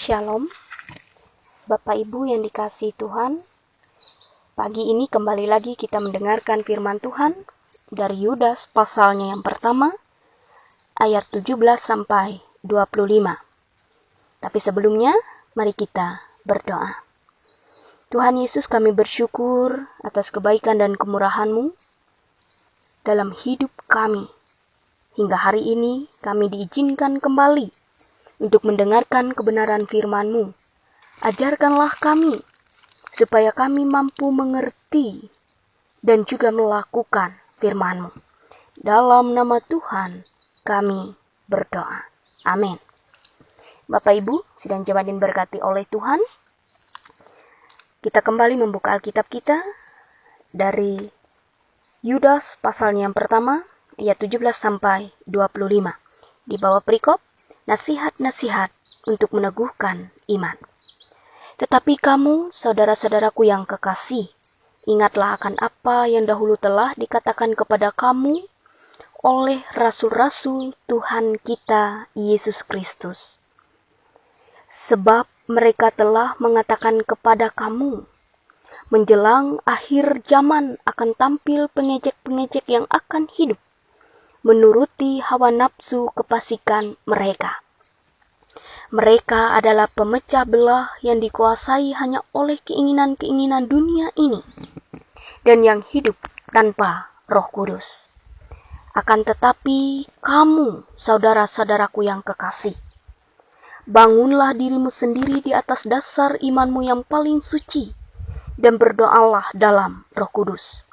Shalom, Bapak Ibu yang dikasihi Tuhan. Pagi ini kembali lagi kita mendengarkan firman Tuhan dari Yudas pasalnya yang pertama, ayat 17 sampai 25. Tapi sebelumnya, mari kita berdoa. Tuhan Yesus, kami bersyukur atas kebaikan dan kemurahan-Mu dalam hidup kami. Hingga hari ini kami diizinkan kembali untuk mendengarkan kebenaran firman-Mu. Ajarkanlah kami, supaya kami mampu mengerti dan juga melakukan firman-Mu. Dalam nama Tuhan, kami berdoa. Amin. Bapak Ibu, sidang jemaat yang diberkati oleh Tuhan, kita kembali membuka Alkitab kita dari Yudas pasalnya yang pertama, ayat 17 sampai 25. Di bawah perikop, nasihat-nasihat untuk meneguhkan iman. Tetapi kamu, saudara-saudaraku yang kekasih, ingatlah akan apa yang dahulu telah dikatakan kepada kamu oleh rasul-rasul Tuhan kita Yesus Kristus. Sebab mereka telah mengatakan kepada kamu, menjelang akhir zaman akan tampil pengejek-pengejek yang akan hidup menuruti hawa nafsu kefasikan mereka. Mereka adalah pemecah belah yang dikuasai hanya oleh keinginan-keinginan dunia ini dan yang hidup tanpa Roh Kudus. Akan tetapi kamu, saudara-saudaraku yang kekasih, bangunlah dirimu sendiri di atas dasar imanmu yang paling suci dan berdoalah dalam Roh Kudus.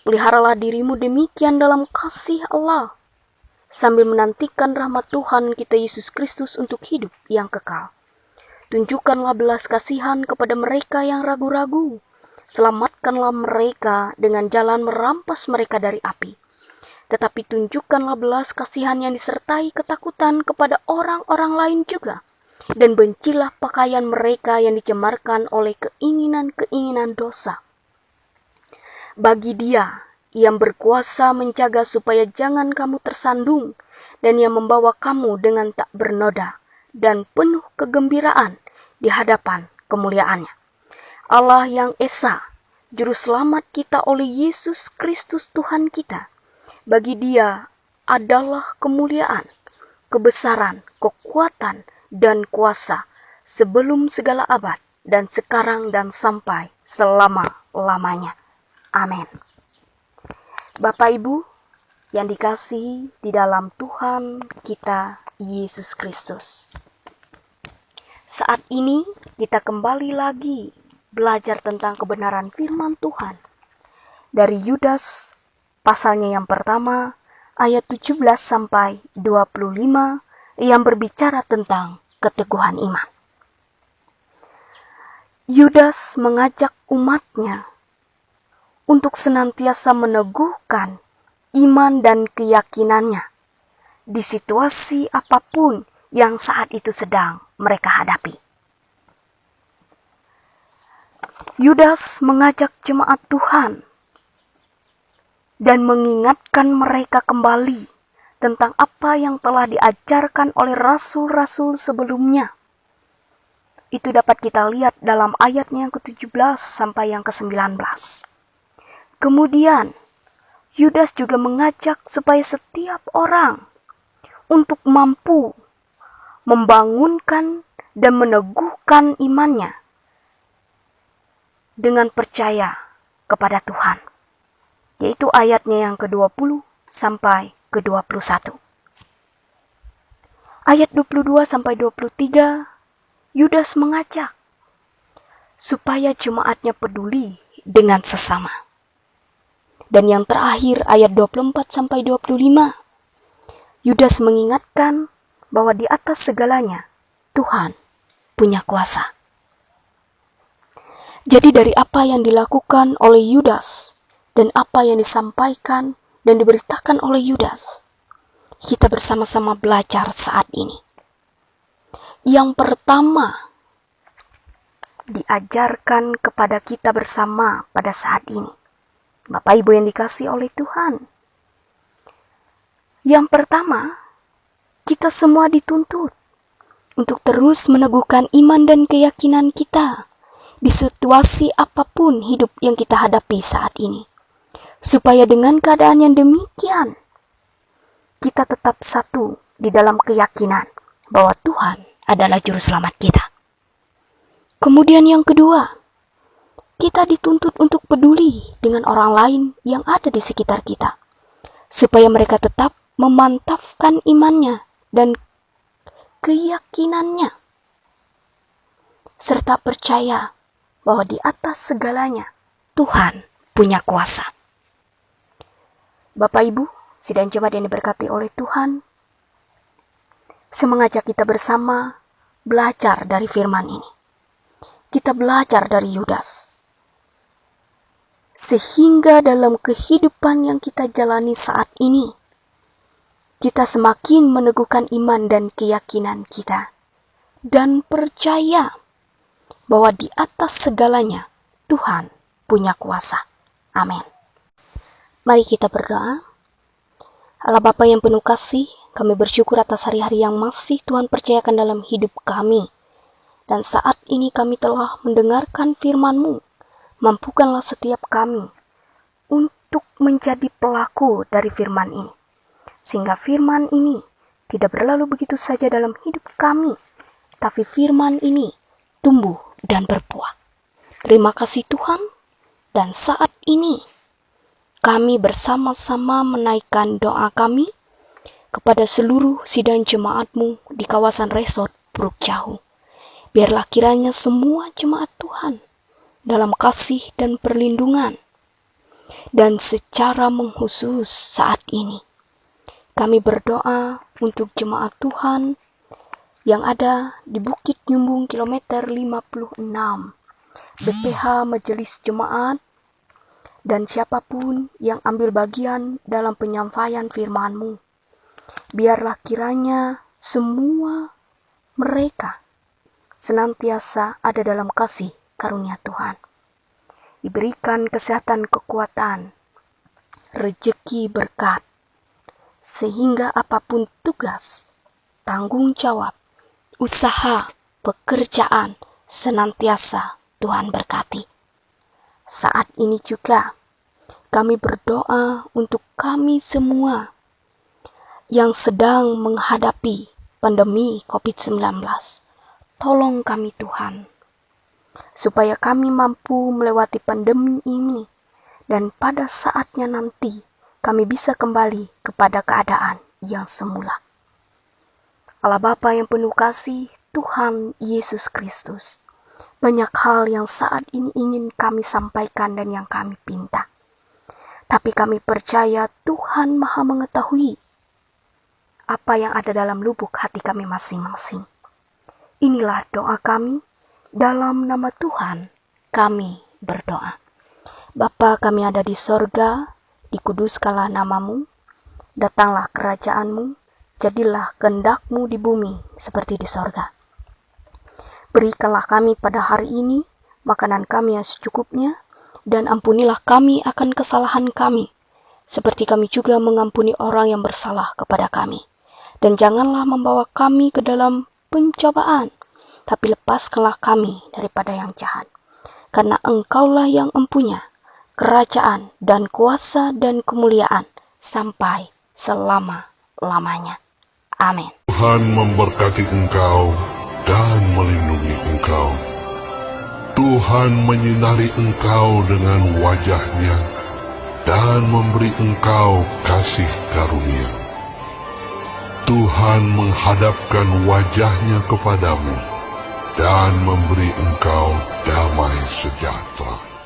Peliharalah dirimu demikian dalam kasih Allah, sambil menantikan rahmat Tuhan kita Yesus Kristus untuk hidup yang kekal. Tunjukkanlah belas kasihan kepada mereka yang ragu-ragu. Selamatkanlah mereka dengan jalan merampas mereka dari api. Tetapi tunjukkanlah belas kasihan yang disertai ketakutan kepada orang-orang lain juga. Dan bencilah pakaian mereka yang dicemarkan oleh keinginan-keinginan dosa. Bagi Dia yang berkuasa menjaga supaya jangan kamu tersandung dan yang membawa kamu dengan tak bernoda dan penuh kegembiraan di hadapan kemuliaannya. Allah yang Esa, Juru Selamat kita oleh Yesus Kristus Tuhan kita. Bagi Dia adalah kemuliaan, kebesaran, kekuatan, dan kuasa sebelum segala abad dan sekarang dan sampai selama-lamanya. Amin. Bapak Ibu yang dikasihi di dalam Tuhan kita Yesus Kristus. Saat ini kita kembali lagi belajar tentang kebenaran firman Tuhan. Dari Yudas pasalnya yang pertama ayat 17 sampai 25 yang berbicara tentang keteguhan iman. Yudas mengajak umatnya untuk senantiasa meneguhkan iman dan keyakinannya di situasi apapun yang saat itu sedang mereka hadapi. Yudas mengajak jemaat Tuhan dan mengingatkan mereka kembali tentang apa yang telah diajarkan oleh rasul-rasul sebelumnya. Itu dapat kita lihat dalam ayatnya yang ke-17 sampai yang ke-19. Kemudian, Yudas juga mengajak supaya setiap orang untuk mampu membangunkan dan meneguhkan imannya dengan percaya kepada Tuhan. Yaitu ayatnya yang ke-20 sampai ke-21. Ayat 22 sampai 23, Yudas mengajak supaya jemaatnya peduli dengan sesama. Dan yang terakhir ayat 24 sampai 25, Yudas mengingatkan bahwa di atas segalanya Tuhan punya kuasa. Jadi dari apa yang dilakukan oleh Yudas dan apa yang disampaikan dan diberitakan oleh Yudas, kita bersama-sama belajar saat ini. Yang pertama diajarkan kepada kita bersama pada saat ini, Bapak Ibu yang dikasihi oleh Tuhan. Yang pertama, kita semua dituntut untuk terus meneguhkan iman dan keyakinan kita di situasi apapun hidup yang kita hadapi saat ini. Supaya dengan keadaan yang demikian, kita tetap satu di dalam keyakinan bahwa Tuhan adalah juru selamat kita. Kemudian yang kedua, kita dituntut untuk peduli dengan orang lain yang ada di sekitar kita, supaya mereka tetap memantapkan imannya dan keyakinannya, serta percaya bahwa di atas segalanya Tuhan punya kuasa. Bapak Ibu, sidang jemaat yang diberkati oleh Tuhan, saya mengajak kita bersama belajar dari firman ini. Kita belajar dari Yudas. Sehingga dalam kehidupan yang kita jalani saat ini, kita semakin meneguhkan iman dan keyakinan kita. Dan percaya bahwa di atas segalanya Tuhan punya kuasa. Amin. Mari kita berdoa. Allah Bapa yang penuh kasih, kami bersyukur atas hari-hari yang masih Tuhan percayakan dalam hidup kami. Dan saat ini kami telah mendengarkan firman-Mu. Mampukanlah setiap kami untuk menjadi pelaku dari firman ini. Sehingga firman ini tidak berlalu begitu saja dalam hidup kami, tapi firman ini tumbuh dan berbuah. Terima kasih Tuhan, dan saat ini kami bersama-sama menaikkan doa kami kepada seluruh sidang jemaat-Mu di kawasan resort Puruk Jauh. Biarlah kiranya semua jemaat Tuhan dalam kasih dan perlindungan, dan secara mengkhusus saat ini kami berdoa untuk jemaat Tuhan yang ada di Bukit Nyumbung kilometer 56, BPH Majelis Jemaat, dan siapapun yang ambil bagian dalam penyampaian firman-Mu. Biarlah kiranya semua mereka senantiasa ada dalam kasih karunia Tuhan. Diberikan kesehatan, kekuatan, rejeki, berkat, sehingga apapun tugas, tanggung jawab, usaha, pekerjaan, senantiasa Tuhan berkati. Saat ini juga kami berdoa untuk kami semua yang sedang menghadapi pandemi COVID-19. Tolong kami Tuhan, supaya kami mampu melewati pandemi ini, dan pada saatnya nanti kami bisa kembali kepada keadaan yang semula. Allah Bapa yang penuh kasih, Tuhan Yesus Kristus, banyak hal yang saat ini ingin kami sampaikan dan yang kami pinta. Tapi kami percaya Tuhan Maha mengetahui apa yang ada dalam lubuk hati kami masing-masing. Inilah doa kami, dalam nama Tuhan kami berdoa. Bapa kami ada di sorga, dikuduskanlah nama-Mu, datanglah kerajaan-Mu, jadilah kehendak-Mu di bumi seperti di sorga. Berikanlah kami pada hari ini makanan kami yang secukupnya, dan ampunilah kami akan kesalahan kami, seperti kami juga mengampuni orang yang bersalah kepada kami. Dan janganlah membawa kami ke dalam pencobaan, tapi lepaskanlah kami daripada yang jahat. Karena Engkaulah yang empunya kerajaan dan kuasa dan kemuliaan sampai selama-lamanya. Amin. Tuhan memberkati engkau dan melindungi engkau. Tuhan menyinari engkau dengan wajah-Nya dan memberi engkau kasih karunia. Tuhan menghadapkan wajah-Nya kepadamu dan memberi engkau damai sejahtera.